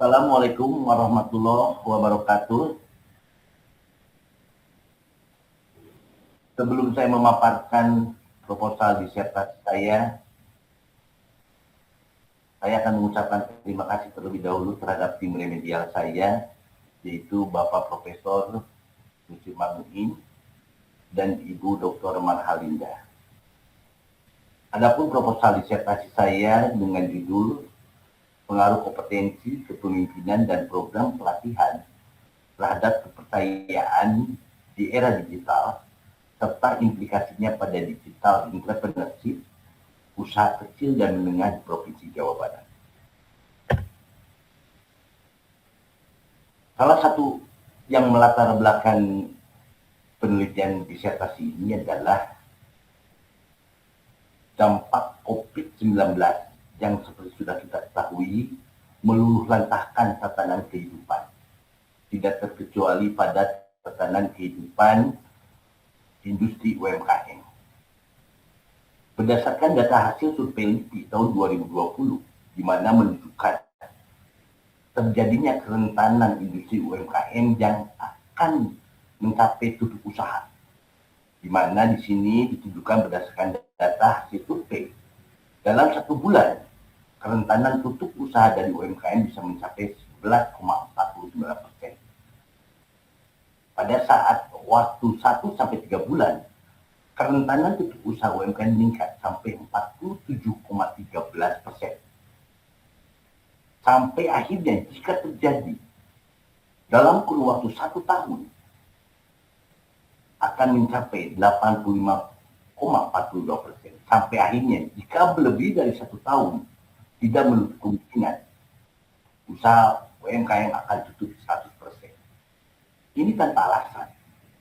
Assalamualaikum warahmatullahi wabarakatuh. Sebelum saya memaparkan proposal disertasi saya akan mengucapkan terima kasih terlebih dahulu terhadap tim remedial saya, yaitu Bapak Profesor Muslim Muin dan Ibu Dr. Marhalinda. Adapun proposal disertasi saya dengan judul Pengaruh kompetensi kepemimpinan dan program pelatihan terhadap kepercayaan di era digital serta implikasinya pada digital entrepreneurship usaha kecil dan menengah di Provinsi Jawa Barat. Salah satu yang melatar belakang penelitian disertasi ini adalah dampak COVID-19 yang seperti sudah kita ketahui meluluh lantahkan tatanan kehidupan, tidak terkecuali pada tatanan kehidupan industri UMKM. Berdasarkan data hasil survei LIPI tahun 2020, di mana menunjukkan terjadinya kerentanan industri UMKM yang akan mencapai tutup usaha, di mana di sini ditunjukkan berdasarkan data hasil survei. Dalam 1 bulan, kerentanan tutup usaha dari UMKM bisa mencapai 11,49%. Pada saat waktu 1-3 bulan, kerentanan tutup usaha UMKM meningkat sampai 47,13%. Sampai akhirnya jika terjadi dalam kurun waktu 1 tahun akan mencapai 85,42%. Sampai akhirnya jika lebih dari 1 tahun tidak menutup kemungkinan usaha UMKM akan tutup 100%. Ini tanpa alasan,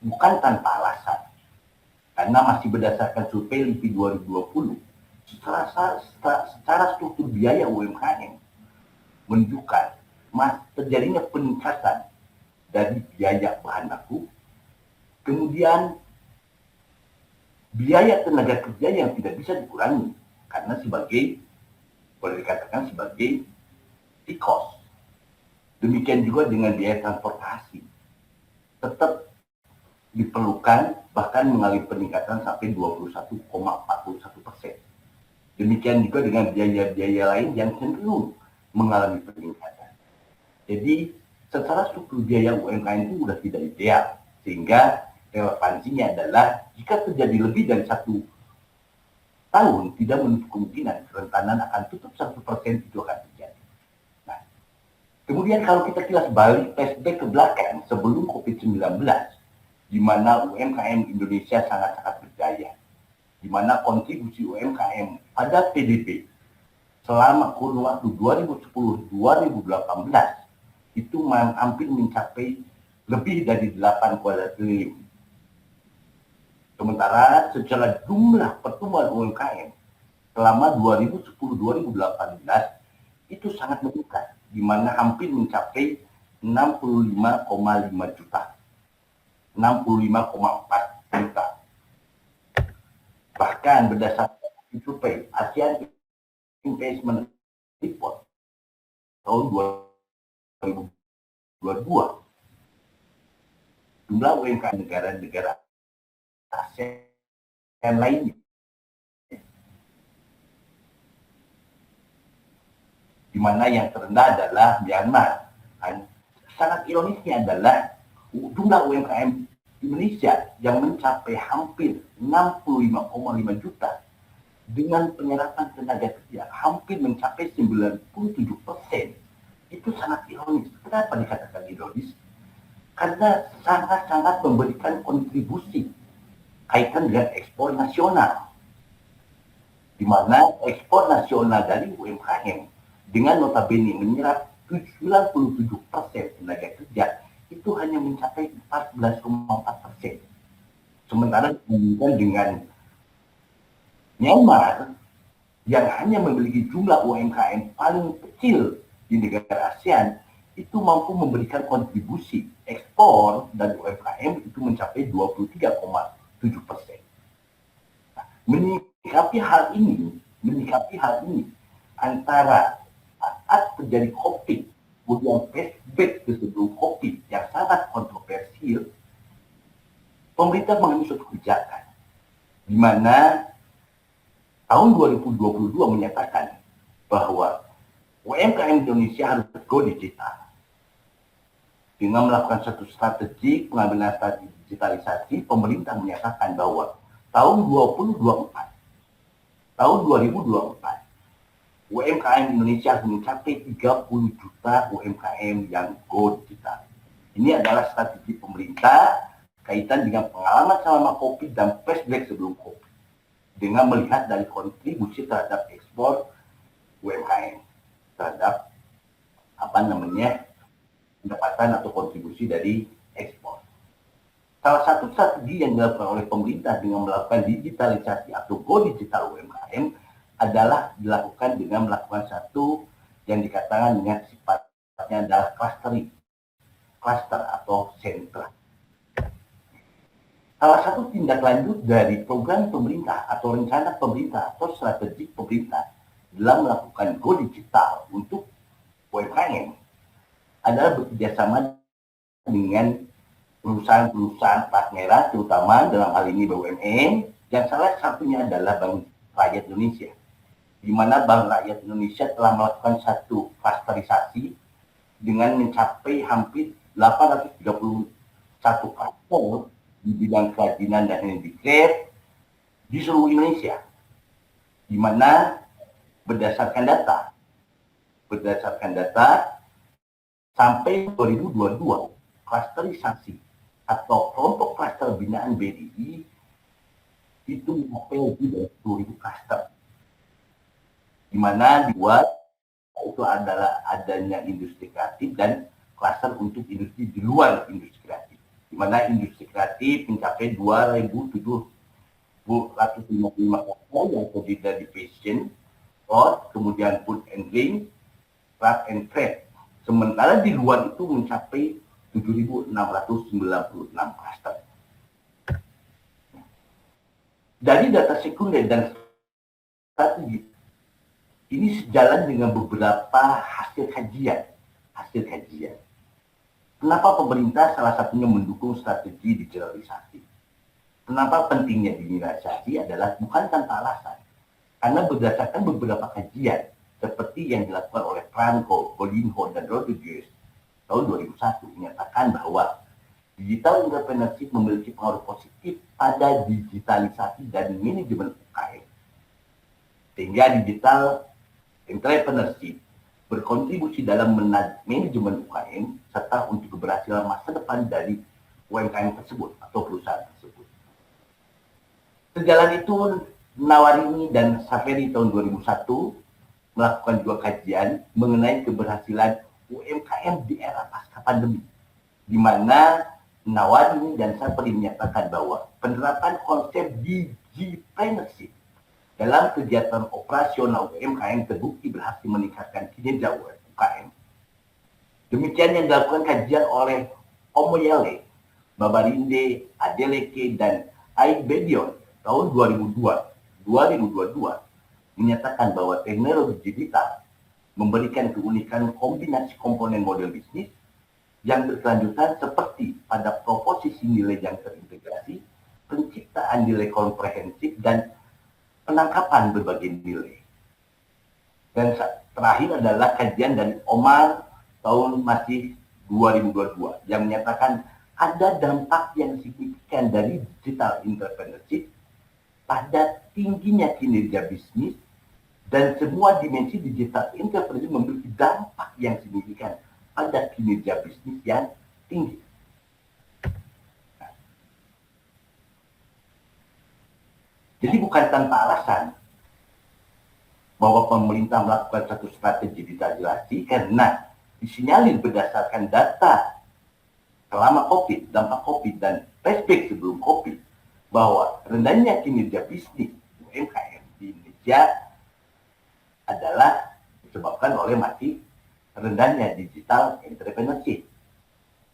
bukan tanpa alasan. Karena masih berdasarkan survei LIPI 2020, secara struktur biaya UMKM menunjukkan terjadinya peningkatan dari biaya bahan baku, kemudian biaya tenaga kerja yang tidak bisa dikurangi karena boleh dikatakan sebagai cost. Demikian juga dengan biaya transportasi tetap diperlukan, bahkan mengalami peningkatan sampai 21,41%. Demikian juga dengan biaya-biaya lain yang cenderung mengalami peningkatan. Jadi secara struktur biaya UMKM itu sudah tidak ideal, sehingga relevansinya adalah jika terjadi lebih dari 1 tahun tidak menutup kemungkinan kerentanan akan tutup 100% itu akan terjadi. Nah, kemudian kalau kita kilas balik flashback ke belakang sebelum COVID-19, di mana UMKM Indonesia sangat-sangat berjaya, di mana kontribusi UMKM pada PDB selama kurun waktu 2010-2018 itu hampir mencapai lebih dari 8 triliun. Sementara secara jumlah pertumbuhan UMKM selama 2010-2018 itu sangat meningkat, di mana hampir mencapai 65,5 juta. 65,4 juta. Bahkan berdasarkan survei ASEAN Investment Report tahun 2022, jumlah UMKM negara-negara ASEAN lainnya, di mana yang terendah adalah Myanmar. Sangat ironisnya adalah jumlah UMKM Indonesia yang mencapai hampir 65,5 juta dengan penyerapan tenaga kerja hampir mencapai 97%. Itu sangat ironis. Kenapa dikatakan ironis? Karena sangat-sangat memberikan kontribusi kaitan dengan ekspor nasional, di mana ekspor nasional dari UMKM dengan notabene menyerap 97% tenaga kerja itu hanya mencapai 14,4%. Sementara dibandingkan dengan Myanmar yang hanya memiliki jumlah UMKM paling kecil di negara ASEAN itu mampu memberikan kontribusi ekspor dan UMKM itu mencapai 23,7%. Nah, menyikapi hal ini antara saat terjadi COVID kemudian flashback ke sebelum COVID yang sangat kontroversial, pemerintah mengambil suatu kebijakan di mana tahun 2022 menyatakan bahwa UMKM Indonesia harus go digital. Dengan melakukan satu strategi pengambilan strategi digitalisasi, pemerintah menyatakan bahwa tahun 2024, UMKM Indonesia harus mencapai 30 juta UMKM yang go digital. Ini adalah strategi pemerintah kaitan dengan pengalaman selama COVID dan flashback sebelum COVID, dengan melihat dari kontribusi terhadap ekspor UMKM terhadap pendapatan atau kontribusi dari ekspor. Salah satu strategi yang dilakukan oleh pemerintah dengan melakukan digitalisasi atau go digital UMKM adalah dilakukan dengan melakukan satu yang dikatakan dengan sifatnya adalah cluster atau sentra. Salah satu tindak lanjut dari program pemerintah atau rencana pemerintah atau strategi pemerintah dalam melakukan go digital untuk UMKM adalah bekerjasama dengan perusahaan-perusahaan plat merah, terutama dalam hal ini BUMN, yang salah satunya adalah Bank Rakyat Indonesia, di mana Bank Rakyat Indonesia telah melakukan satu klasterisasi dengan mencapai hampir 831 klaster di bidang kerajinan dan handicraft di seluruh Indonesia, di mana berdasarkan data sampai 2022 klasterisasi atau kelompok klaster binaan BDI itu mencapai lebih dari 10.000 klaster, di mana dibuat itu adalah adanya industri kreatif dan klaster untuk industri di luar industri kreatif, di mana industri kreatif mencapai 2.755 klaster yang terdiri dari fashion, cloth, kemudian food and drink, craft and trade. Sementara di luar itu mencapai 7.696 klaster. Dari data sekunder dan strategi ini sejalan dengan beberapa hasil kajian. Kenapa pemerintah salah satunya mendukung strategi digitalisasi? Kenapa pentingnya digitalisasi adalah bukan tanpa alasan. Karena berdasarkan beberapa kajian seperti yang dilakukan oleh Franco, Godinho, dan Rodriguez tahun 2001 menyatakan bahwa digital entrepreneurship memiliki pengaruh positif pada digitalisasi dan manajemen UKM. Sehingga digital entrepreneurship berkontribusi dalam manajemen UKM serta untuk keberhasilan masa depan dari UMKM tersebut atau perusahaan tersebut. Sejalan itu, Nawarini dan Saferi tahun 2001 melakukan juga kajian mengenai keberhasilan UMKM di era pasca pandemi, di mana Nawarini dan Saferi menyatakan bahwa penerapan konsep digipreneurship dalam kegiatan operasional UMKM terbukti berhasil meningkatkan kinerja UMKM. Demikian yang dilakukan kajian oleh Omoyele, Babarinde, Adeleke, dan Aibedion tahun 2022 menyatakan bahwa teknologi digital memberikan keunikan kombinasi komponen model bisnis yang berkelanjutan seperti pada proposisi nilai yang terintegrasi, penciptaan nilai komprehensif, dan penangkapan berbagai nilai. Dan terakhir adalah kajian dari Omar tahun masih 2022 yang menyatakan ada dampak yang signifikan dari digital entrepreneurship pada tingginya kinerja bisnis, dan semua dimensi digital entrepreneurship memiliki dampak yang signifikan pada kinerja bisnis yang tinggi. Jadi bukan tanpa alasan bahwa pemerintah melakukan satu strategi digitalisasi karena disinyalir berdasarkan data selama COVID, dampak COVID, dan flashback sebelum COVID, bahwa rendahnya kinerja bisnis UMKM di Indonesia adalah disebabkan oleh masih rendahnya digital entrepreneurship.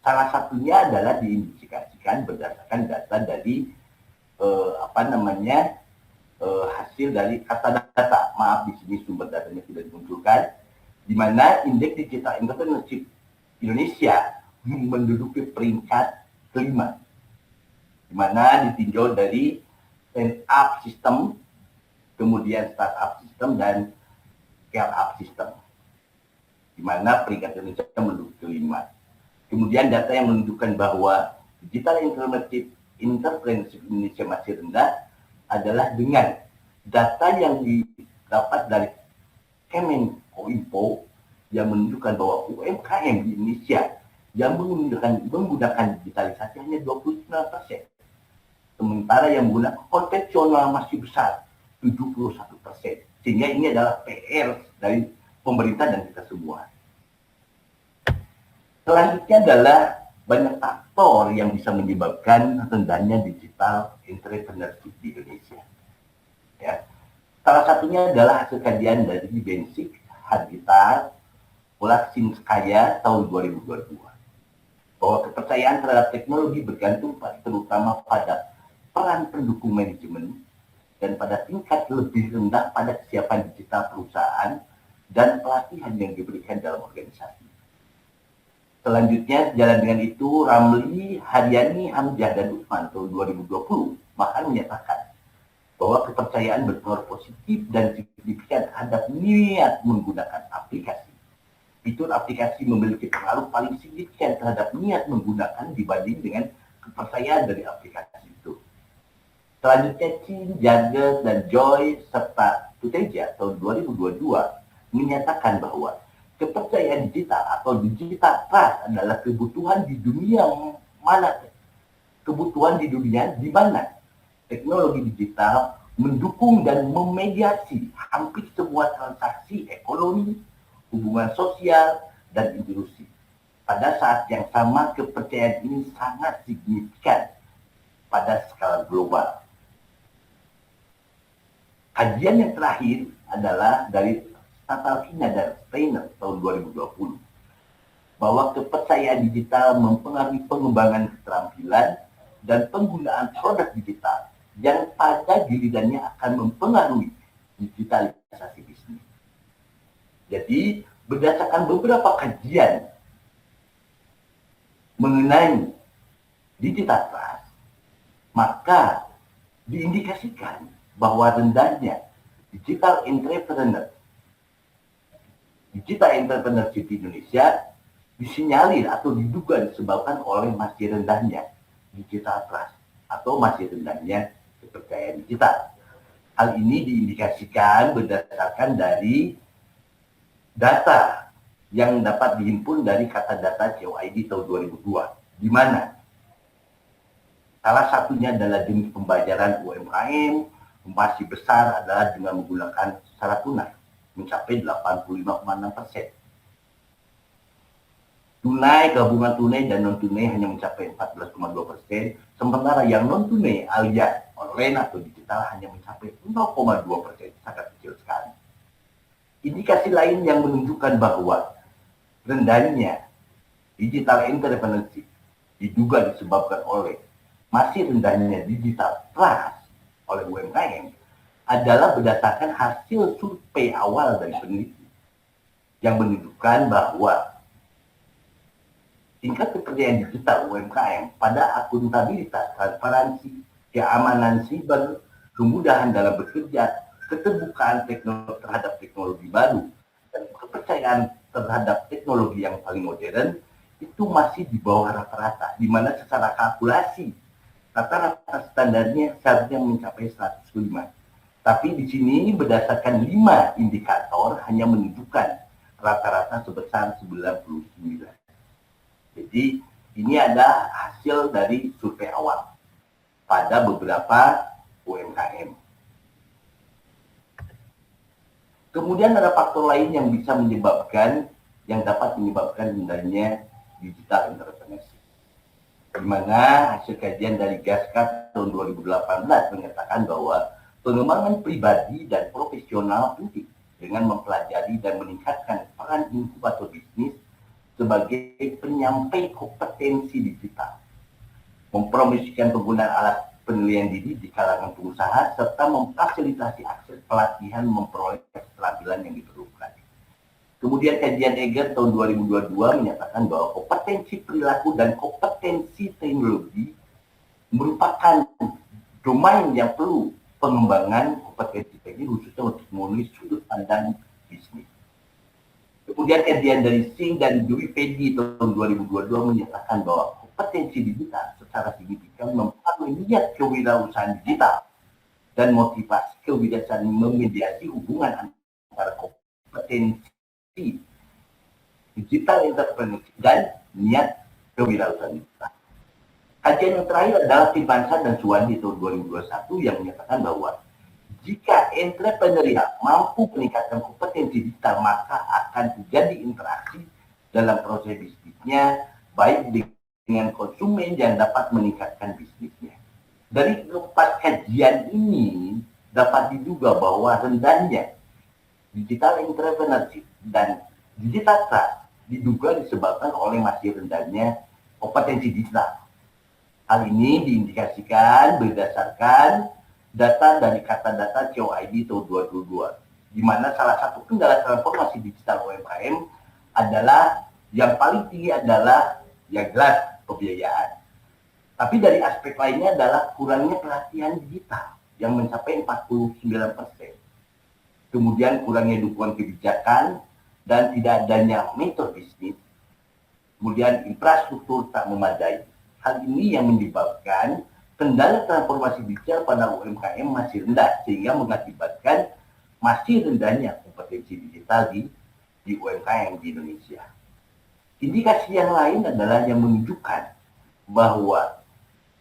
Salah satunya adalah diindikasikan berdasarkan data dari hasil dari kata data. Maaf, di sini sumber datanya tidak dimunculkan. di mana indeks digital entrepreneurship Indonesia menduduki peringkat kelima, di mana ditinjau dari stand up system, kemudian startup system, dan scale up system, di mana peringkat Indonesia menduduki kelima. Kemudian data yang menunjukkan bahwa digital entrepreneurship Indonesia masih rendah adalah dengan data yang didapat dari Kemenkominfo yang menunjukkan bahwa UMKM di Indonesia yang menggunakan digitalisasi hanya 29%. Sementara yang menggunakan konvensional masih besar, 71%. Sehingga ini adalah PR dari pemerintah dan kita semua. Selanjutnya adalah banyak faktor yang bisa menyebabkan rendahnya digital entrepreneurship di Indonesia. Ya. Salah satunya adalah hasil kajian dari Bensik Habitat Polaksinskaya tahun 2022. Bahwa kepercayaan terhadap teknologi bergantung terutama pada peran pendukung manajemen dan pada tingkat lebih rendah pada kesiapan digital perusahaan dan pelatihan yang diberikan dalam organisasi. Selanjutnya, sejalan dengan itu, Ramli, Haryani, Hamzah, dan Usman tahun 2020 bahkan menyatakan bahwa kepercayaan berpengaruh positif dan signifikan terhadap niat menggunakan aplikasi. Fitur aplikasi memiliki pengaruh paling signifikan terhadap niat menggunakan dibanding dengan kepercayaan dari aplikasi itu. Selanjutnya, Chin, Jagat, dan Joy, serta Tuteja tahun 2022 menyatakan bahwa kepercayaan digital atau digital trust adalah kebutuhan di dunia di mana teknologi digital mendukung dan memediasi hampir semua transaksi ekonomi, hubungan sosial, dan industri. Pada saat yang sama, kepercayaan ini sangat signifikan pada skala global. Kajian yang terakhir adalah dari Tatarkina dan Steiner tahun 2020, bahwa kepercayaan digital mempengaruhi pengembangan keterampilan dan penggunaan produk digital yang pada gilirannya akan mempengaruhi digitalisasi bisnis. Jadi, berdasarkan beberapa kajian mengenai digital trust, maka diindikasikan bahwa rendahnya digital entrepreneurship di Indonesia disinyalir atau diduga disebabkan oleh masih rendahnya digital trust atau masih rendahnya kepercayaan digital. Hal ini diindikasikan berdasarkan dari data yang dapat dihimpun dari kata data COID tahun 2002, di mana salah satunya adalah jenis pembayaran UMKM masih besar adalah dengan menggunakan secara tunai, mencapai 85,6%. Tunai, gabungan tunai, dan non-tunai hanya mencapai 14,2%, sementara yang non-tunai alias online atau digital hanya mencapai 0,2%, sangat kecil sekali. Indikasi lain yang menunjukkan bahwa rendahnya digital entrepreneurship diduga disebabkan oleh masih rendahnya digital trust oleh UMKM adalah berdasarkan hasil survei awal dari peneliti yang menunjukkan bahwa tingkat kepercayaan digital UMKM pada akuntabilitas, transparansi, keamanan siber, kemudahan dalam bekerja, keterbukaan terhadap teknologi baru, dan kepercayaan terhadap teknologi yang paling modern itu masih di bawah rata-rata, di mana secara kalkulasi rata-rata standarnya seharusnya mencapai 105. Tapi di sini berdasarkan 5 indikator hanya menunjukkan rata-rata sebesar 99. Jadi ini ada hasil dari survei awal pada beberapa UMKM. Kemudian ada faktor lain yang bisa dapat menyebabkan rendahnya digital entrepreneurship. Di mana hasil kajian dari Gaskat tahun 2018 menyatakan bahwa pengembangan pribadi dan profesional penting dengan mempelajari dan meningkatkan peran inkubator bisnis sebagai penyampai kompetensi digital, mempromosikan penggunaan alat penilaian diri di kalangan pengusaha, serta memfasilitasi akses pelatihan memperoleh keterampilan yang diperlukan. Kemudian kajian Eger tahun 2022 menyatakan bahwa kompetensi perilaku dan kompetensi teknologi merupakan domain yang perlu pengembangan kompetensi teknik khususnya untuk memenuhi sudut pandang bisnis. Kemudian kajian dari Singh dan Dwi Pedi tahun 2022 menyatakan bahwa kompetensi digital secara signifikan mempengaruhi niat kewirausahaan digital dan motivasi kebijaksanaan memediasi hubungan antara kompetensi digital entrepreneurship dan niat kewirausahaan digital. Kajian yang terakhir adalah Tibansa dan Suwandi tahun 2021 yang menyatakan bahwa jika entrepreneur mampu meningkatkan kompetensi digital, maka akan terjadi interaksi dalam proses bisnisnya, baik dengan konsumen yang dapat meningkatkan bisnisnya. Dari keempat kajian ini dapat diduga bahwa rendahnya digital entrepreneurship dan digital trust diduga disebabkan oleh masih rendahnya kompetensi digital. Hal ini diindikasikan berdasarkan data dari kata data COID tahun 2022, di mana salah satu kendala transformasi digital UMKM adalah yang paling tinggi adalah yang jelas pembiayaan. Tapi dari aspek lainnya adalah kurangnya pelatihan digital yang mencapai 49%. Kemudian kurangnya dukungan kebijakan dan tidak adanya mentor bisnis. Kemudian infrastruktur tak memadai. Hal ini yang menyebabkan kendala transformasi digital pada UMKM masih rendah, sehingga mengakibatkan masih rendahnya kompetensi digital di UMKM di Indonesia. Indikasi yang lain adalah yang menunjukkan bahwa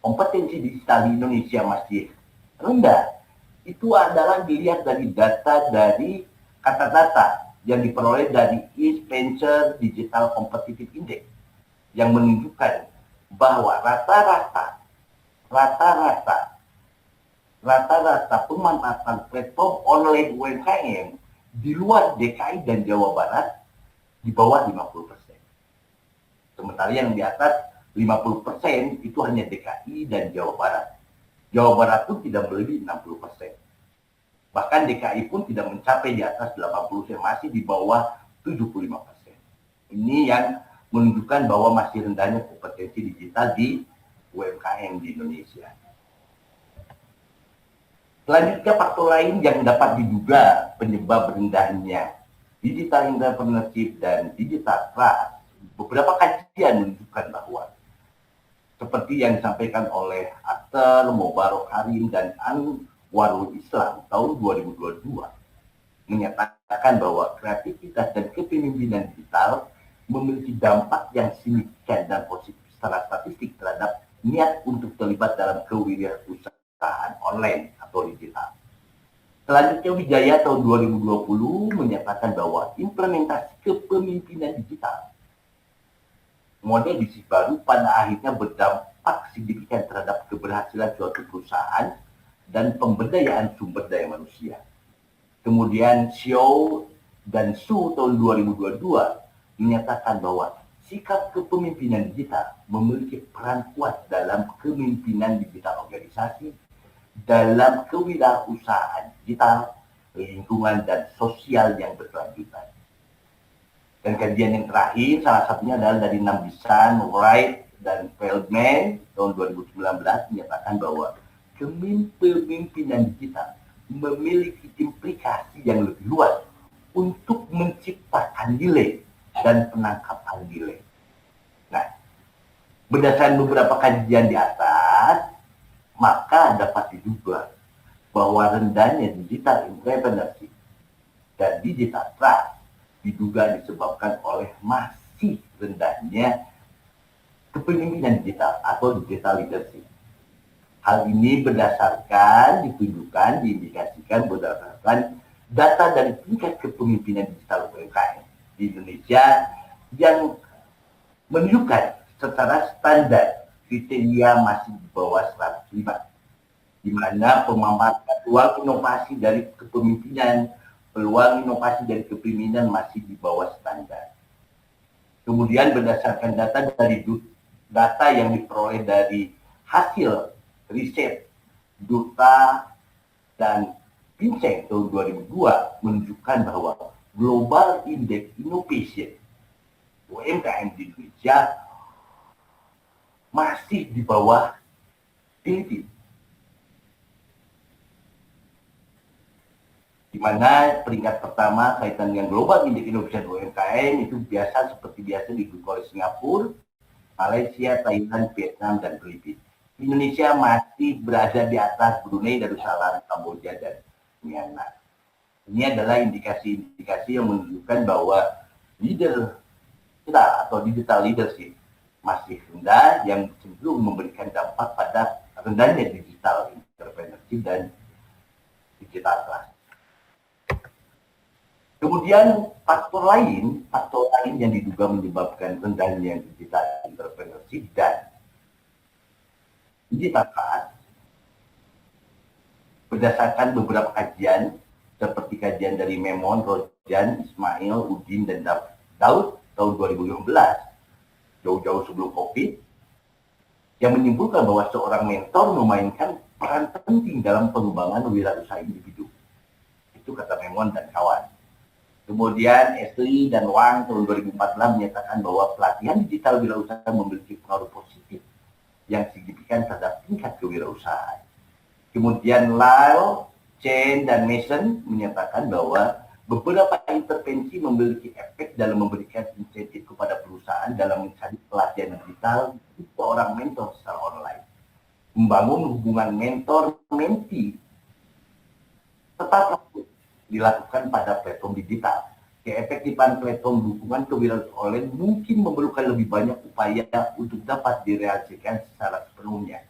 kompetensi digital di Indonesia masih rendah. Itu adalah dilihat dari data dari kata data yang diperoleh dari East Venture Digital Competitive Index yang menunjukkan bahwa rata-rata pemanfaatan platform online UMKM di luar DKI dan Jawa Barat di bawah 50%. Sementara yang di atas 50% itu hanya DKI dan Jawa Barat. Jawa Barat pun tidak melebihi 60%. Bahkan DKI pun tidak mencapai di atas 80%, masih di bawah 75%. Ini yang menunjukkan bahwa masih rendahnya kompetensi digital di UMKM di Indonesia. Selanjutnya, faktor lain yang dapat diduga penyebab rendahnya digital entrepreneurship dan digital trust. Beberapa kajian menunjukkan bahwa seperti yang disampaikan oleh Akhtar, Mobarok Karim, dan Anwarul Islam tahun 2022 menyatakan bahwa kreativitas dan kepemimpinan digital memiliki dampak yang signifikan dan positif secara statistik terhadap niat untuk terlibat dalam kewirausahaan online atau digital. Selanjutnya, Wijaya tahun 2020 menyatakan bahwa implementasi kepemimpinan digital model bisnis baru pada akhirnya berdampak signifikan terhadap keberhasilan suatu perusahaan dan pemberdayaan sumber daya manusia. Kemudian Xiao dan Su tahun 2022 menyatakan bahwa sikap kepemimpinan digital memiliki peran kuat dalam kepemimpinan digital organisasi, dalam kewirausahaan digital, lingkungan, dan sosial yang berkelanjutan. Dan kajian yang terakhir, salah satunya adalah dari Nambisan, Wright, dan Feldman tahun 2019 menyatakan bahwa kepemimpinan digital memiliki implikasi yang lebih luas untuk menciptakan nilai dan penangkapan nilai. Nah, berdasarkan beberapa kajian di atas, maka dapat diduga bahwa rendahnya digital entrepreneurship dan digital trust diduga disebabkan oleh masih rendahnya kepemimpinan digital atau digital leadership. Hal ini diindikasikan berdasarkan data dari tingkat kepemimpinan digital UMKM di Indonesia yang menunjukkan secara standar kriteria masih di bawah 105, di mana pemanfaatan peluang inovasi dari kepemimpinan masih di bawah standar. Kemudian berdasarkan data yang diperoleh dari hasil riset Duta dan Pinseng tahun 2002 menunjukkan bahwa Global Index Innovation UMKM di Indonesia masih di bawah Filipina, di mana peringkat pertama kaitan dengan Global Index Innovation UMKM itu seperti biasa diduduki oleh Singapura, Malaysia, Thailand, Vietnam, dan Filipina. Indonesia masih berada di atas Brunei, Darussalam, Kamboja, dan Myanmar. Ini adalah indikasi-indikasi yang menunjukkan bahwa leader kita atau digital leadership masih rendah, yang cenderung memberikan dampak pada rendahnya digital entrepreneurship dan digital trust. Kemudian faktor lain yang diduga menyebabkan rendahnya digital entrepreneurship dan digital trust berdasarkan beberapa kajian seperti kajian dari Memon, Rojan, Ismail, Udin, dan Daud tahun 2015, jauh-jauh sebelum COVID, yang menyimpulkan bahwa seorang mentor memainkan peran penting dalam pengembangan wirausaha individu. Itu kata Memon dan kawan. Kemudian Esri dan Wang tahun 2014 menyatakan bahwa pelatihan digital wirausaha memiliki pengaruh positif yang signifikan terhadap tingkat kewirausahaan. Kemudian Lau, Chen, dan Mason menyatakan bahwa beberapa intervensi memiliki efek dalam memberikan insentif kepada perusahaan dalam mencari pelatihan digital untuk seorang mentor secara online. Membangun hubungan mentor-mentee tetap dilakukan pada platform digital. Keefektifan platform dukungan kewirausahaan online mungkin memerlukan lebih banyak upaya untuk dapat direalisasikan secara sepenuhnya.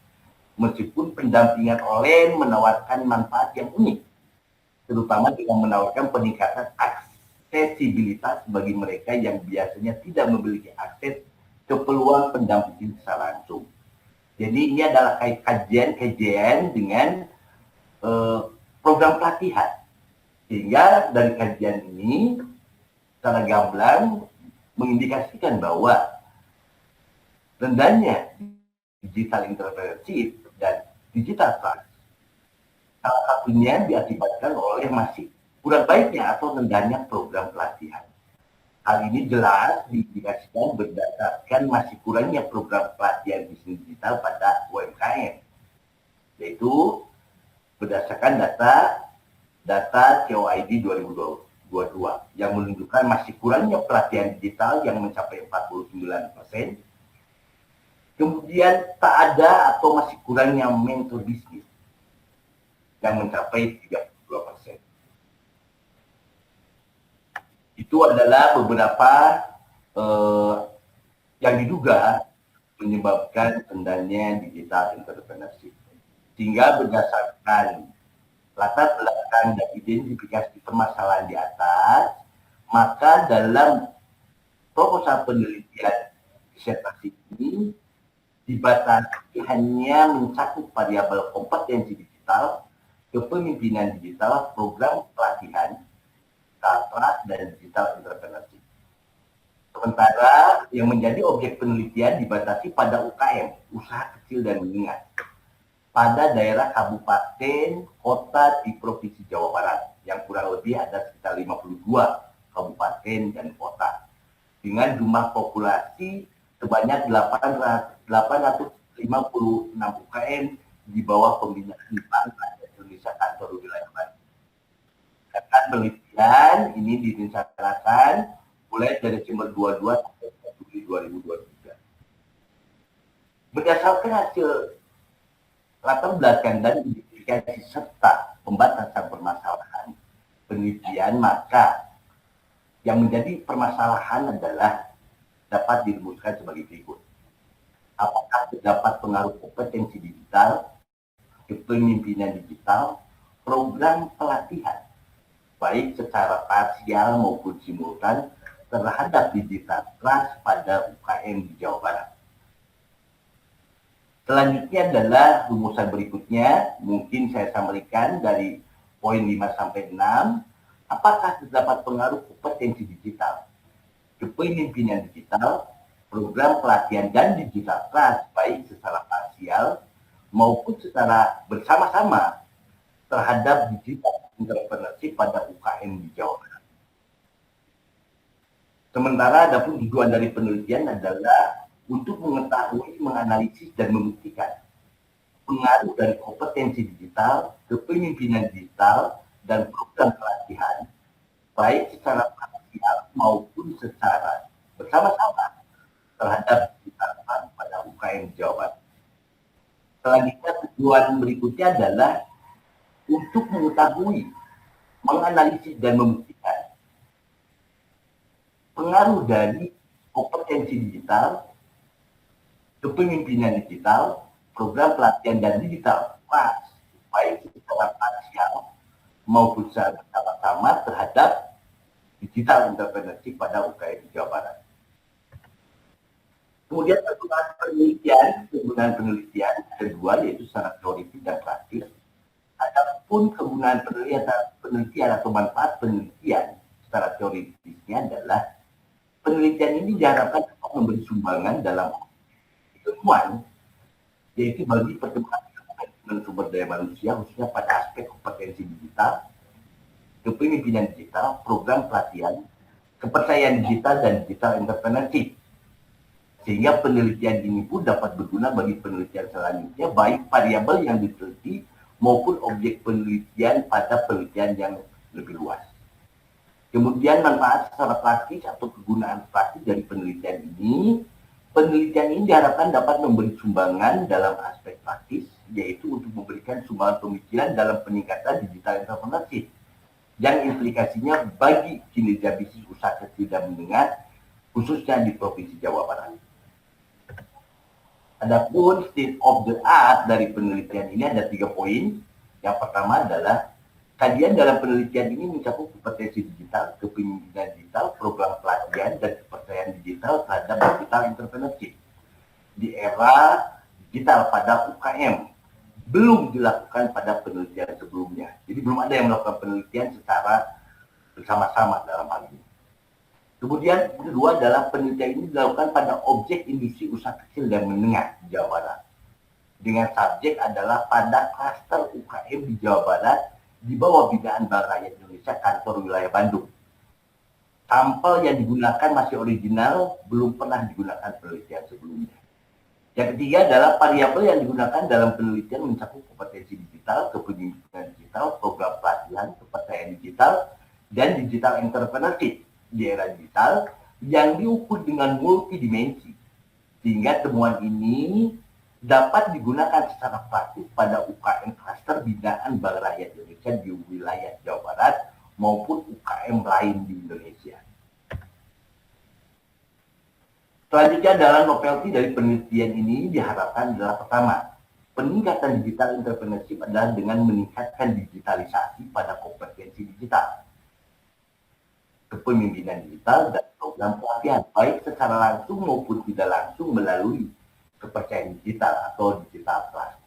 Meskipun pendampingan online menawarkan manfaat yang unik, terutama dengan menawarkan peningkatan aksesibilitas bagi mereka yang biasanya tidak memiliki akses ke peluang pendampingan secara langsung. Jadi ini adalah kajian dengan program pelatihan. Sehingga dari kajian ini secara gamblang mengindikasikan bahwa rendahnya digital entrepreneurship dan digital trust salah satunya diakibatkan oleh masih kurang baiknya atau rendahnya program pelatihan. Hal ini jelas diindikasikan berdasarkan masih kurangnya program pelatihan bisnis digital pada UMKM, yaitu berdasarkan data COID 2022 yang menunjukkan masih kurangnya pelatihan digital yang mencapai 49%. Kemudian tak ada atau masih kurangnya mentor bisnis yang mencapai 32%. Itu adalah beberapa yang diduga menyebabkan rendahnya digital entrepreneurship. Sehingga berdasarkan latar belakang dan identifikasi permasalahan di atas, maka dalam proposal penelitian disertasi ini dibatasi hanya mencakup variabel kompetensi digital, kepemimpinan digital, program pelatihan, trust, dan digital entrepreneurship. Sementara yang menjadi objek penelitian dibatasi pada UKM, usaha kecil dan menengah, pada daerah kabupaten kota di Provinsi Jawa Barat, yang kurang lebih ada sekitar 52 kabupaten dan kota, dengan jumlah populasi sebanyak 856 UKM di bawah pembinaan Bank Indonesia Kantor Wilayah Banten. Akan penelitian ini direncanakan mulai dari Desember 22 sampai Juli 2023. Berdasarkan hasil latar belakang dan identifikasi serta pembatasan permasalahan penelitian, maka yang menjadi permasalahan adalah dapat dirumuskan sebagai berikut. Apakah terdapat pengaruh kompetensi digital, kepemimpinan digital, program pelatihan, baik secara parsial maupun simultan terhadap digital trust pada UKM di Jawa Barat. Selanjutnya adalah rumusan berikutnya, mungkin saya sampaikan dari poin 5 sampai 6. Apakah terdapat pengaruh kompetensi digital, kepemimpinan digital, program pelatihan dan digital trust baik secara parsial maupun secara bersama-sama terhadap digital entrepreneurship pada UKM di Jawa Barat. Sementara adapun tujuan dari penelitian adalah untuk mengetahui, menganalisis, dan membuktikan pengaruh dari kompetensi digital, kepemimpinan digital, dan program pelatihan, baik secara parsial maupun secara bersama-sama terhadap digital pada UKM Jawa Barat. Selanjutnya tujuan berikutnya adalah untuk mengetahui, menganalisis, dan membuktikan pengaruh dari kompetensi digital, kepemimpinan digital, program pelatihan dan digital trust, baik secara parsial maupun secara bersama-sama terhadap digital entrepreneurship pada UKM Jawa Barat. Kemudian kegunaan penelitian kedua yaitu secara teoritis dan praktis. Adapun kegunaan penelitian atau manfaat penelitian secara teoritisnya adalah penelitian ini diharapkan dapat memberi sumbangan dalam ilmuwan, yaitu bagi perkembangan sumber daya manusia khususnya pada aspek kompetensi digital, kepemimpinan digital, program pelatihan, kepercayaan digital, dan digital entrepreneurship. Sehingga penelitian ini pun dapat berguna bagi penelitian selanjutnya, baik variabel yang diteliti maupun objek penelitian pada penelitian yang lebih luas. Kemudian manfaat secara praktis atau kegunaan praktis dari penelitian ini diharapkan dapat memberi sumbangan dalam aspek praktis, yaitu untuk memberikan sumbangan pemikiran dalam peningkatan digital entrepreneurship yang implikasinya bagi kinerja bisnis usaha kecil dan menengah, khususnya di Provinsi Jawa Barat. Adapun state of the art dari penelitian ini ada 3 poin. Yang pertama adalah kajian dalam penelitian ini mencakup kompetensi digital, kepemimpinan digital, program pelatihan, dan kepercayaan digital terhadap digital entrepreneurship. Di era digital pada UKM, belum dilakukan pada penelitian sebelumnya. Jadi belum ada yang melakukan penelitian secara bersama-sama dalam hal ini. Kemudian kedua adalah penelitian ini dilakukan pada objek industri usaha kecil dan menengah di Jawa Barat. Dengan subjek adalah pada klaster UKM di Jawa Barat di bawah binaan Bank Rakyat Indonesia kantor wilayah Bandung. Sampel yang digunakan masih original, belum pernah digunakan penelitian sebelumnya. Yang ketiga adalah variabel yang digunakan dalam penelitian mencakup kompetensi digital, kepemimpinan digital, program pelatihan, kepercayaan digital, dan digital entrepreneurship di era digital yang diukur dengan multidimensi. Sehingga temuan ini dapat digunakan secara praktis pada UKM klaster binaan Bank Rakyat Indonesia di wilayah Jawa Barat maupun UKM lain di Indonesia. Selanjutnya adalah novelty dari penelitian ini diharapkan adalah pertama, peningkatan digital entrepreneurship adalah dengan meningkatkan digitalisasi pada kompetensi digital, kepemimpinan digital, dan program pelatihan, baik secara langsung maupun tidak langsung melalui kepercayaan digital atau digital trust.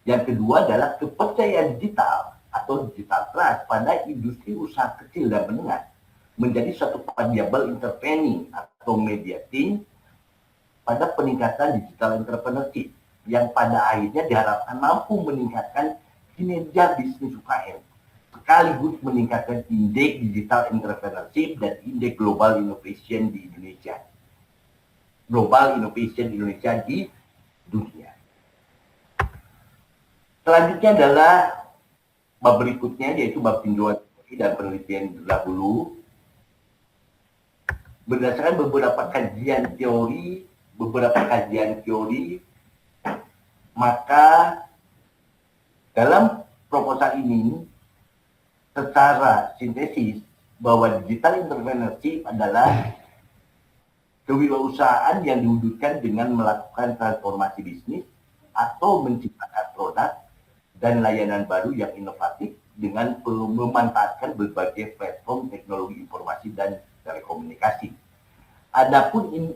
Yang kedua adalah kepercayaan digital atau digital trust pada industri usaha kecil dan menengah menjadi suatu variabel intervening atau mediating pada peningkatan digital entrepreneurship yang pada akhirnya diharapkan mampu meningkatkan kinerja bisnis UKM sekaligus meningkatkan indeks digital entrepreneurship dan indeks global innovation di Indonesia. Global innovation Indonesia di dunia. Selanjutnya adalah bab berikutnya yaitu bab tinjauan dan penelitian terdahulu. Berdasarkan beberapa kajian teori, maka dalam proposal ini secara sintesis bahwa digital entrepreneurship adalah kewirausahaan yang diwujudkan dengan melakukan transformasi bisnis atau menciptakan produk dan layanan baru yang inovatif dengan memanfaatkan berbagai platform teknologi informasi dan telekomunikasi. Adapun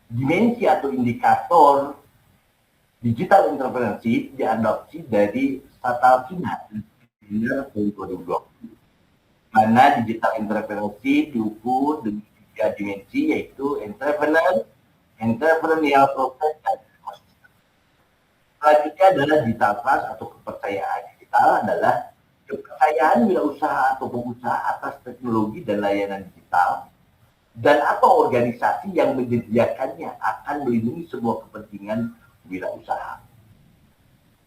dimensi atau indikator digital entrepreneurship diadopsi dari Satalkina tahun 2020. Mana digital entrepreneurship diukur dengan 3 dimensi yaitu entrepreneurial process, dan ekosistem. Selanjutnya adalah digital trust atau kepercayaan digital adalah kepercayaan wirausaha atau pengusaha atas teknologi dan layanan digital dan atau organisasi yang menyediakannya akan melindungi semua kepentingan wirausaha.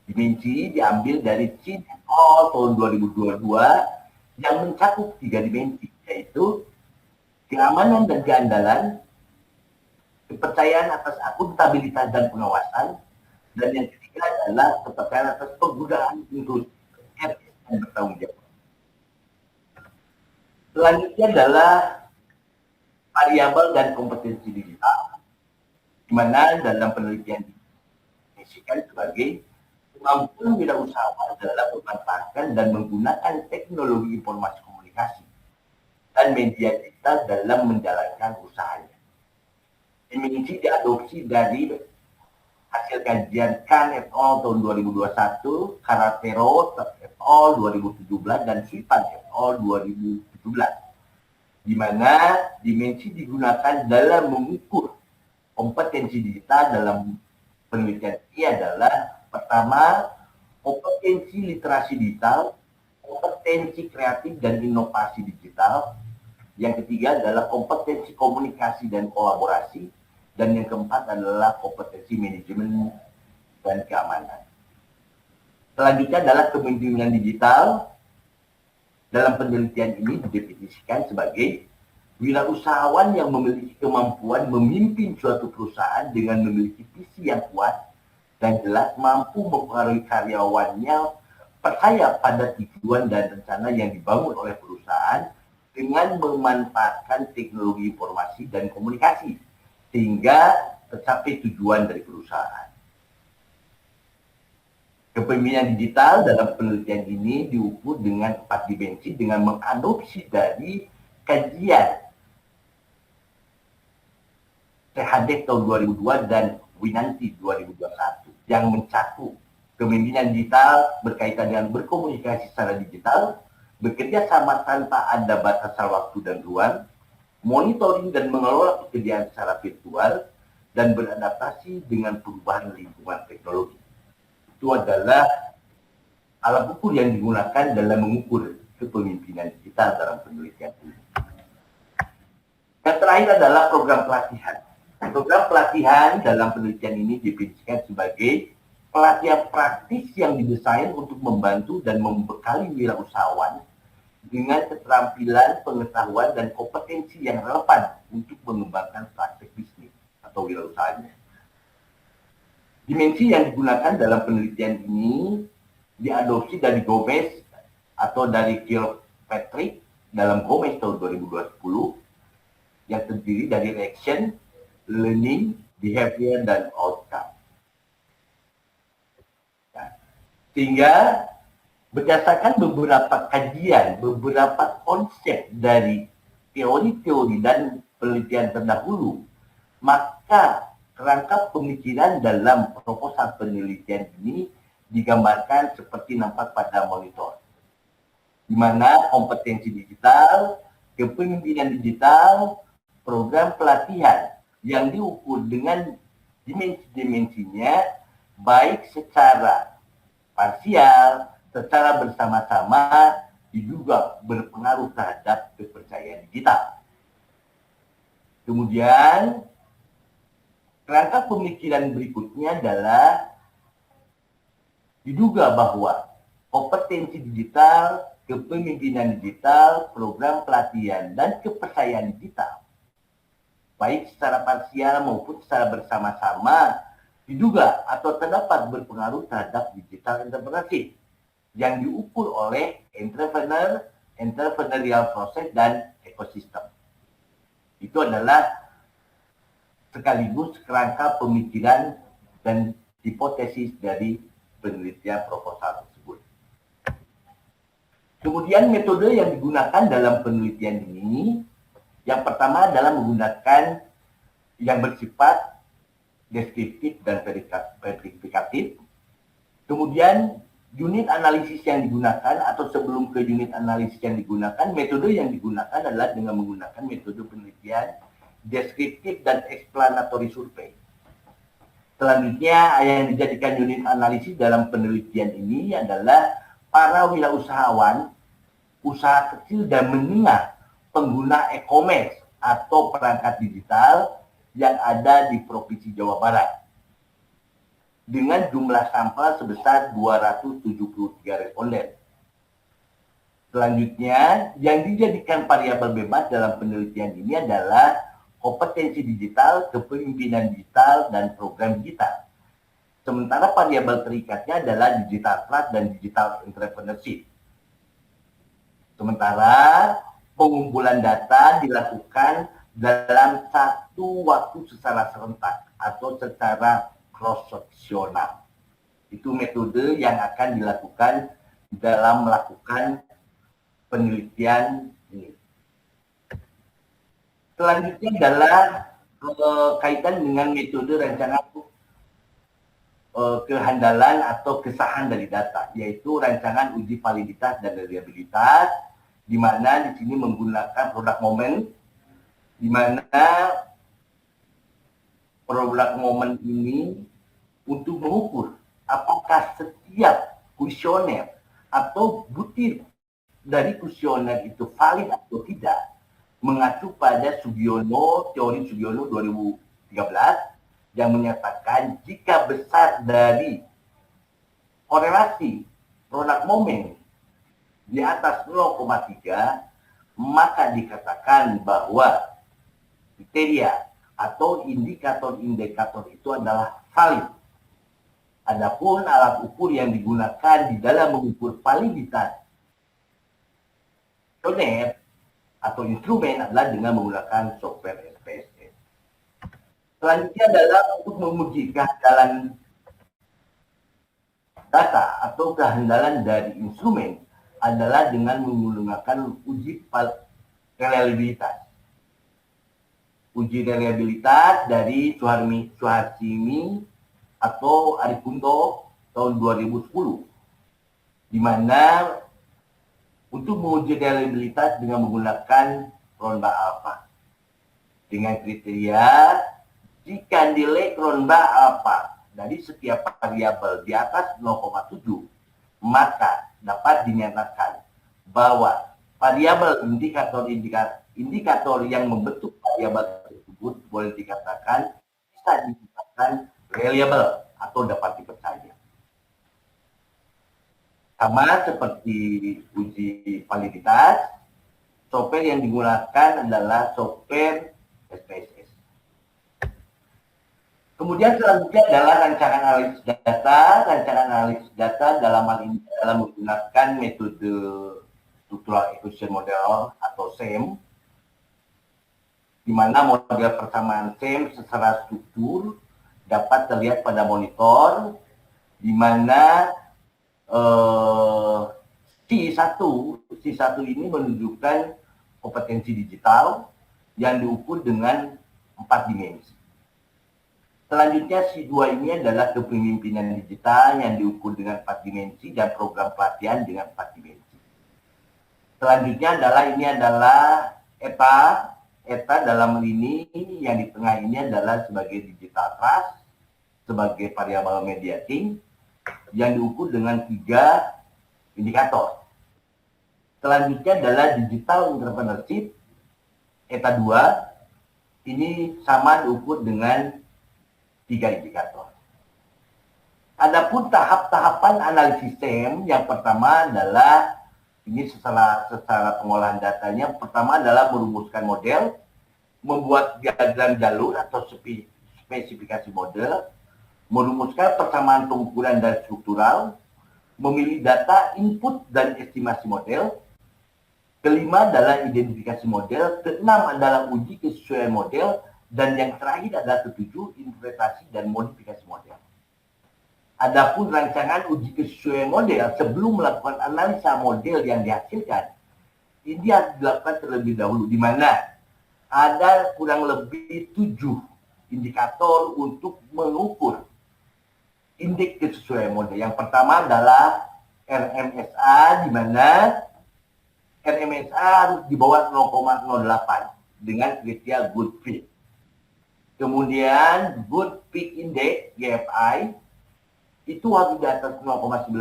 Dimensi diambil dari CINO tahun 2022 yang mencakup 3 dimensi, yaitu keamanan dan keandalan, kepercayaan atas akuntabilitas dan pengawasan, dan yang ketiga adalah kepercayaan atas penggunaan inklusif, etis, dan bertanggung jawab. Selanjutnya adalah variabel dan kompetensi digital, di mana dalam penelitian didefinisikan sebagai kemampuan wirausahawan dalam memanfaatkan dan menggunakan teknologi informasi komunikasi dan media digital dalam menjalankan usahanya. Dimensi diadopsi dari hasil kajian Khan et al. Tahun 2021, Karatero et al. 2017, dan Swipan et al. 2017. Di mana dimensi digunakan dalam mengukur kompetensi digital dalam penelitian ini adalah pertama, kompetensi literasi digital, kompetensi kreatif dan inovasi digital. Yang ketiga adalah kompetensi komunikasi dan kolaborasi. Dan yang keempat adalah kompetensi manajemen dan keamanan. Selanjutnya adalah kepemimpinan digital. Dalam penelitian ini didefinisikan sebagai wirausahawan yang memiliki kemampuan memimpin suatu perusahaan dengan memiliki visi yang kuat dan jelas, mampu mempengaruhi karyawannya percaya pada tujuan dan rencana yang dibangun oleh perusahaan dengan memanfaatkan teknologi informasi dan komunikasi sehingga tercapai tujuan dari perusahaan. Kepemimpinan digital dalam penelitian ini diukur dengan 4 dimensi dengan mengadopsi dari kajian CHD tahun 2002 dan Winanti 2021 yang mencakup kepemimpinan digital berkaitan dengan berkomunikasi secara digital, bekerja sama tanpa ada batasan waktu dan ruang, monitoring dan mengelola pekerjaan secara virtual, dan beradaptasi dengan perubahan lingkungan teknologi. Itu adalah alat ukur yang digunakan dalam mengukur kepemimpinan digital dalam penelitian ini. Yang terakhir adalah program pelatihan. Program pelatihan dalam penelitian ini didefinisikan sebagai pelatihan praktis yang didesain untuk membantu dan membekali wirausahawan dengan keterampilan, pengetahuan, dan kompetensi yang relevan untuk mengembangkan praktik bisnis atau wirausahanya. Dimensi yang digunakan dalam penelitian ini diadopsi dari Gomez atau dari Kilpatrick dalam Gomez tahun 2020 yang terdiri dari reaction, learning, behavior, dan outcome. Nah, sehingga berdasarkan beberapa kajian, beberapa konsep dari teori-teori dan penelitian terdahulu, maka kerangka pemikiran dalam proposal penelitian ini digambarkan seperti nampak pada monitor, di mana kompetensi digital, kepemimpinan digital, program pelatihan yang diukur dengan dimensi-dimensinya, baik secara parsial, secara bersama-sama, diduga berpengaruh terhadap kepercayaan digital. Kemudian, kerangka pemikiran berikutnya adalah diduga bahwa kompetensi digital, kepemimpinan digital, program pelatihan, dan kepercayaan digital, baik secara parsial maupun secara bersama-sama, diduga atau terdapat berpengaruh terhadap digital entrepreneurship yang diukur oleh entrepreneurial proses, dan ekosistem. Itu adalah sekaligus kerangka pemikiran dan hipotesis dari penelitian proposal tersebut. Kemudian metode yang digunakan dalam penelitian ini, yang pertama adalah menggunakan yang bersifat deskriptif dan verifikatif. Kemudian unit analisis yang digunakan, atau sebelum ke unit analisis yang digunakan, metode yang digunakan adalah dengan menggunakan metode penelitian deskriptif dan explanatory survey. Selanjutnya yang dijadikan unit analisis dalam penelitian ini adalah para wirausahawan, usaha kecil dan menengah, pengguna e-commerce atau perangkat digital yang ada di Provinsi Jawa Barat dengan jumlah sampel sebesar 273 responden. Selanjutnya, yang dijadikan variabel bebas dalam penelitian ini adalah kompetensi digital, kepemimpinan digital, dan program digital. Sementara variabel terikatnya adalah digital trust dan digital entrepreneurship. Sementara pengumpulan data dilakukan dalam satu waktu secara serentak atau secara cross-seksional. Itu metode yang akan dilakukan dalam melakukan penelitian ini. Selanjutnya adalah kaitan dengan metode rancangan kehandalan atau kesahan dari data, yaitu rancangan uji validitas dan reliabilitas, di mana di sini menggunakan produk moment, di mana produk moment ini untuk mengukur apakah setiap kuesioner atau butir dari kuesioner itu valid atau tidak, mengacu pada Sugiono, teori Sugiono 2013 yang menyatakan jika besar dari korelasi produk moment di atas 0,3, maka dikatakan bahwa kriteria atau indikator-indikator itu adalah valid. Adapun alat ukur yang digunakan di dalam mengukur validitas kuesioner atau instrumen adalah dengan menggunakan software SPSS. Selanjutnya adalah untuk menguji kehandalan data atau kehandalan dari instrumen adalah dengan menggunakan uji reliabilitas. Uji reliabilitas dari Suharsimi atau Arikunto tahun 2010, di mana untuk menguji reliabilitas dengan menggunakan Cronbach alpha dengan kriteria jika nilai Cronbach alpha dari setiap variabel di atas 0,7, maka dapat dinyatakan bahwa variabel indikator yang membentuk variabel tersebut boleh dikatakan bisa dikatakan reliable atau dapat dipercaya. Sama seperti uji validitas, software yang digunakan adalah software SPSS. Kemudian selanjutnya adalah rancangan analisis data. Rancangan analisis data dalam hal ini adalah menggunakan metode Structural Acquisition Model atau SAM, di mana model persamaan SAM secara struktur dapat terlihat pada monitor, di mana C1 ini menunjukkan kompetensi digital yang diukur dengan 4 dimensi. Selanjutnya C2 ini adalah kepemimpinan digital yang diukur dengan 4 dimensi dan program pelatihan dengan 4 dimensi. Selanjutnya adalah ETA. ETA dalam ini yang di tengah ini adalah sebagai digital trust, sebagai variabel mediating yang diukur dengan 3 indikator. Selanjutnya adalah digital entrepreneurship, ETA 2, ini sama diukur dengan 3 indikator. Adapun tahap-tahapan analisis SAM, yang pertama adalah ini secara pengolahan datanya. Pertama adalah merumuskan model, membuat diagram jalur atau spesifikasi model, merumuskan persamaan pengukuran dan struktural, memilih data input dan estimasi model. Kelima adalah identifikasi model, keenam adalah uji kesesuaian model, dan yang terakhir adalah ketujuh, interpretasi dan modifikasi model. Adapun rancangan uji kesesuaian model sebelum melakukan analisa model yang dihasilkan, ini harus dilakukan terlebih dahulu, di mana ada kurang lebih 7 indikator untuk mengukur indeks kesesuaian model. Yang pertama adalah RMSA, di mana RMSA harus di bawah 0,08 dengan kriteria good fit. Kemudian Good Fit Index GFI itu harus di atas 0,90,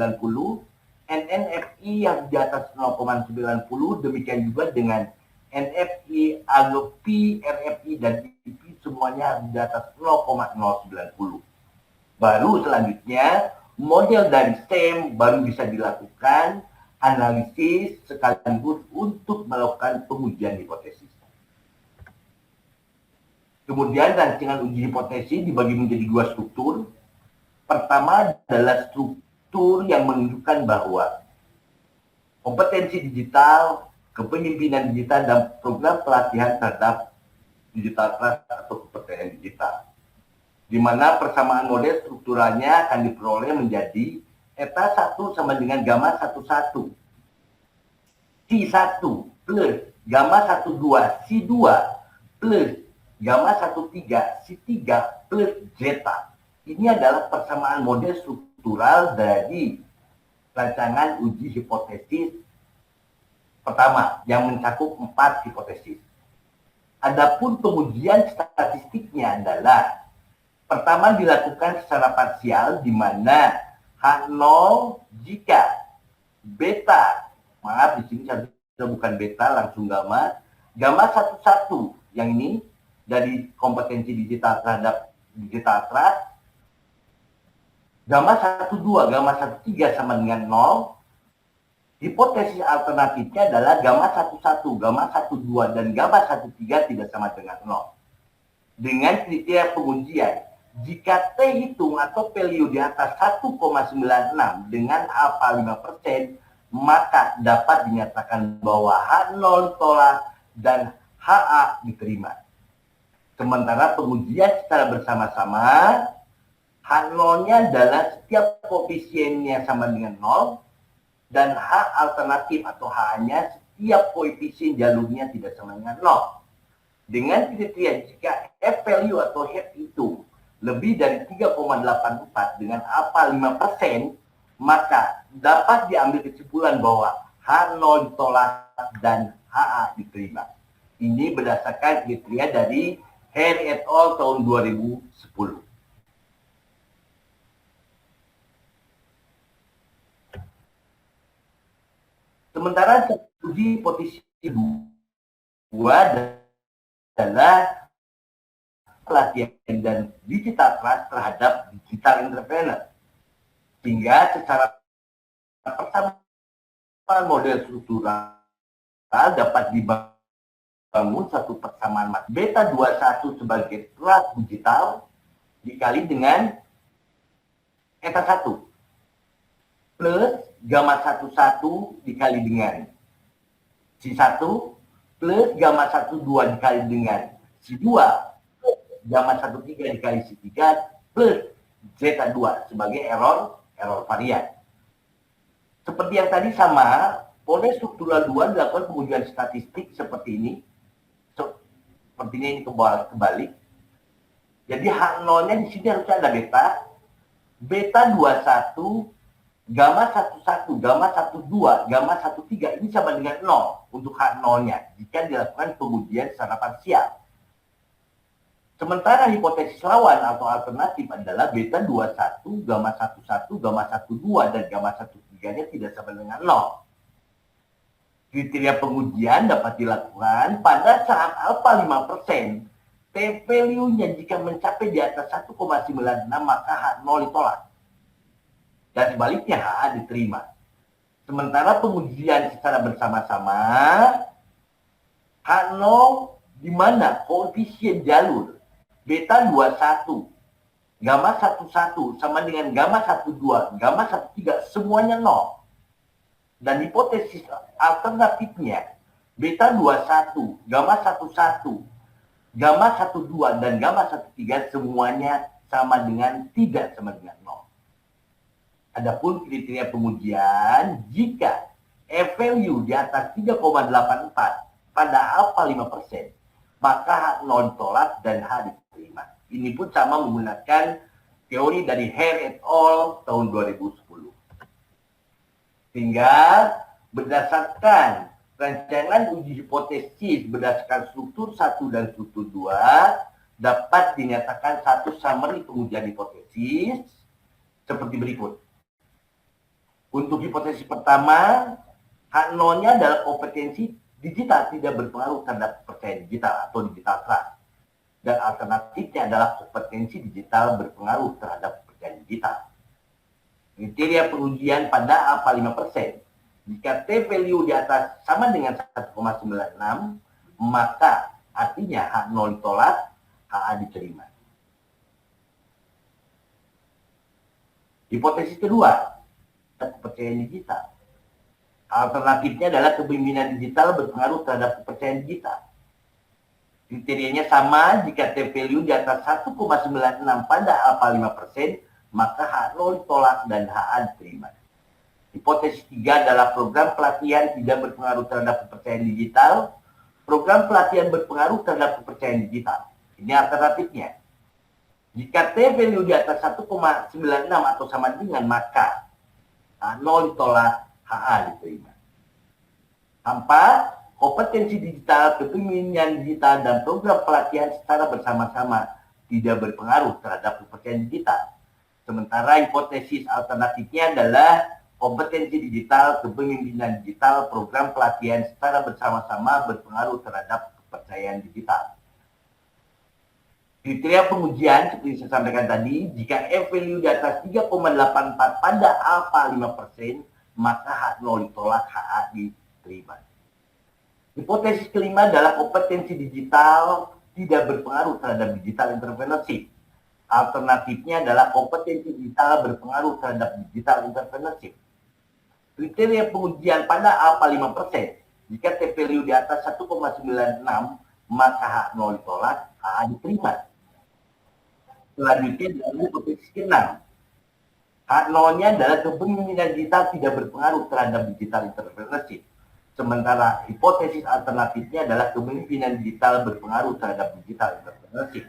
NNFI yang di atas 0,90, demikian juga dengan NFI, AGP, RFI, dan IP semuanya harus di atas 0,090. Baru selanjutnya, model dari STEM baru bisa dilakukan analisis sekaligus untuk melakukan pengujian hipotesis. Kemudian rancangan uji hipotesis dibagi menjadi dua struktur. Pertama adalah struktur yang menunjukkan bahwa kompetensi digital, kepemimpinan digital, dan program pelatihan terhadap digital trust atau kepercayaan digital. Di mana persamaan model strukturalnya akan diperoleh menjadi eta 1 sama dengan gamma 11, C1 plus gamma 12, C2 plus gamma 13, C3 plus zeta. Ini adalah persamaan model struktural dari rancangan uji hipotesis pertama yang mencakup 4 hipotesis. Adapun pengujian statistiknya adalah pertama dilakukan secara parsial di mana H0 jika beta, maaf di sini saya bukan beta langsung gamma 11 yang ini dari kompetensi digital terhadap digital trust, gamma 12, gamma 13 sama dengan 0. Hipotesis alternatifnya adalah gamma 11, gamma 12, dan gamma 13 tidak sama dengan 0. Dengan kriteria pengujian, jika T hitung atau value di atas 1,96 dengan alfa 5%, maka dapat dinyatakan bahwa H0 tolak dan HA diterima. Sementara pengujian secara bersama-sama, H0-nya adalah setiap koefisiennya sama dengan 0, dan H alternatif atau H-nya setiap koefisien jalurnya tidak sama dengan 0. Dengan kriteria jika F value atau H itu lebih dari 3,84 dengan alfa 5%, maka dapat diambil kesimpulan bahwa H0 ditolak dan HA diterima. Ini berdasarkan kriteria dari Hare et al. Tahun 2010. Sementara uji hipotesis 2 adalah pelatihan dan digital trust terhadap digital entrepreneur. Sehingga secara pertama model struktural dapat dibangun satu persamaan beta 21 sebagai trust digital dikali dengan eta 1 plus gamma 11 dikali dengan C1 plus gamma 12 dikali dengan C2 gamma 13 dikali C3 plus zeta 2 sebagai error varian. Seperti yang tadi sama, model struktural 2 dilakukan pengujian statistik seperti ini. Sepertinya ini kebalik. Jadi H0-nya di sini harusnya ada beta 21, gamma 11, gamma 12, gamma 13 ini sama dengan 0 untuk H0-nya jika dilakukan pengujian secara parsial. Sementara hipotesis lawan atau alternatif adalah beta 21, gamma 11, gamma 12, dan gamma 13-nya tidak sama dengan 0. Kriteria pengujian dapat dilakukan pada saat alfa 5%, T value-nya jika mencapai di atas 1,96 maka H0 ditolak. Dan sebaliknya HA diterima. Sementara pengujian secara bersama-sama, H0 di mana koefisien jalur beta 21, gamma 11 sama dengan gamma 12, gamma 13 semuanya 0. Dan hipotesis alternatifnya beta 21, gamma 11, gamma 12, dan gamma 13 semuanya sama dengan tidak sama dengan 0. Adapun kriteria pengujian jika F value di atas 3,84 pada alfa 5%, maka H0 ditolak dan H diterima. Ini pun sama menggunakan teori dari Hare et al. Tahun 2010. Sehingga berdasarkan rancangan uji hipotesis berdasarkan struktur 1 dan struktur 2 dapat dinyatakan satu summary pengujian hipotesis seperti berikut. Untuk hipotesis pertama, H0-nya adalah kompetensi digital tidak berpengaruh terhadap kepercayaan digital atau digital trust. Dan alternatifnya adalah kompetensi digital berpengaruh terhadap kepercayaan digital. Kriteria pengujian pada APA 5%. Jika T-value di atas sama dengan 1,96, maka artinya H0 ditolak, HA diterima. Hipotesis kedua, kepercayaan digital. Alternatifnya adalah kepemimpinan digital berpengaruh terhadap kepercayaan digital. Kriterianya sama, jika T-value di atas 1,96 pada APA 5%, maka H0 ditolak dan HA diterima. Hipotesis 3 adalah program pelatihan tidak berpengaruh terhadap kepercayaan digital. Program pelatihan berpengaruh terhadap kepercayaan digital. Ini alternatifnya. Jika T-value di atas 1,96 atau sama dengan, maka H0 ditolak, HA diterima. Tanpa kompetensi digital, kepemimpinan digital, dan program pelatihan secara bersama-sama tidak berpengaruh terhadap kepercayaan digital. Sementara hipotesis alternatifnya adalah kompetensi digital, kepemimpinan digital, program pelatihan secara bersama-sama berpengaruh terhadap kepercayaan digital. Kriteria pengujian seperti saya sampaikan tadi, jika F-value di atas 3,84 pada APA 5%, maka H0 ditolak, HA diterima. Hipotesis kelima adalah kompetensi digital tidak berpengaruh terhadap digital entrepreneurship. Alternatifnya adalah kompetensi digital berpengaruh terhadap digital entrepreneurship. Kriteria pengujian pada APA 5%. Jika T-value di atas 1,96, maka H0 ditolak, HA diterima. Selanjutnya adalah hipotesis ke-6. H0-nya adalah kepemimpinan digital tidak berpengaruh terhadap digital entrepreneurship. Sementara hipotesis alternatifnya adalah kepemimpinan digital berpengaruh terhadap digital entrepreneurship.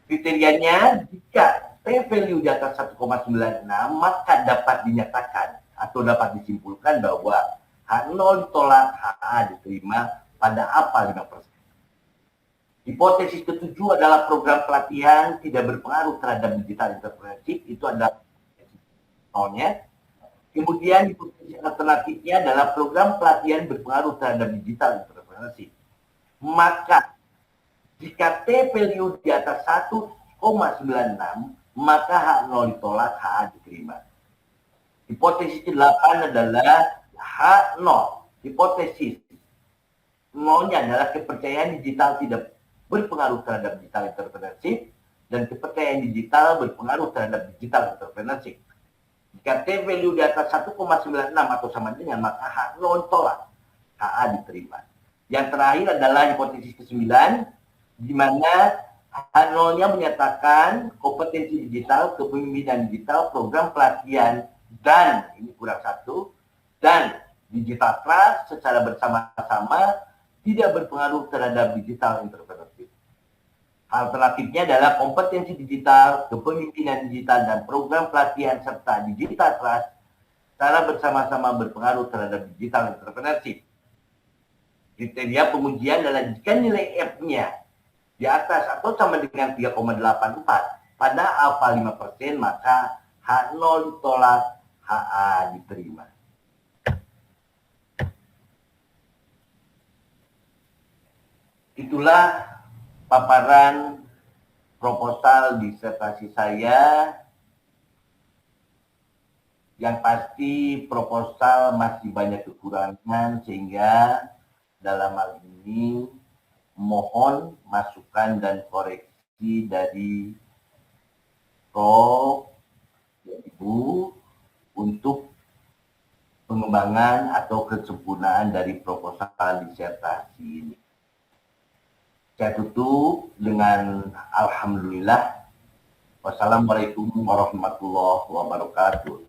Kriterianya, jika T-value di atas 1,96, maka dapat dinyatakan atau dapat disimpulkan bahwa H0 ditolak, HA diterima pada APA 5%. Hipotesis ketujuh adalah program pelatihan tidak berpengaruh terhadap digital entrepreneurship. Itu adalah nolnya. Kemudian hipotesis alternatifnya adalah program pelatihan berpengaruh terhadap digital entrepreneurship. Maka jika T-value di atas 1,96, maka H0 ditolak, HA diterima. Hipotesis ke-8 adalah H0. Hipotesis 0-nya adalah kepercayaan digital tidak berpengaruh terhadap digital entrepreneurship dan kepercayaan digital berpengaruh terhadap digital entrepreneurship. Jika T-value di atas 1,96 atau sama dengan, maka H0 ditolak, HA diterima. Yang terakhir adalah hipotesis ke-9, di mana H0-nya menyatakan kompetensi digital, kepemimpinan digital, program pelatihan, dan ini kurang satu, dan digital trust secara bersama-sama tidak berpengaruh terhadap digital entrepreneurship. Alternatifnya adalah kompetensi digital, kepemimpinan digital, dan program pelatihan serta digital trust secara bersama-sama berpengaruh terhadap digital entrepreneurship. Kriteria pengujian adalah jika nilai F-nya di atas atau sama dengan 3,84 pada APA 5%, maka H0 ditolak, HA diterima. Itulah paparan proposal disertasi saya. Yang pasti proposal masih banyak kekurangan, sehingga dalam hal ini mohon masukan dan koreksi dari Prof. dan Ibu untuk pengembangan atau kesempurnaan dari proposal disertasi ini. Saya tutup dengan alhamdulillah. Wassalamualaikum warahmatullahi wabarakatuh.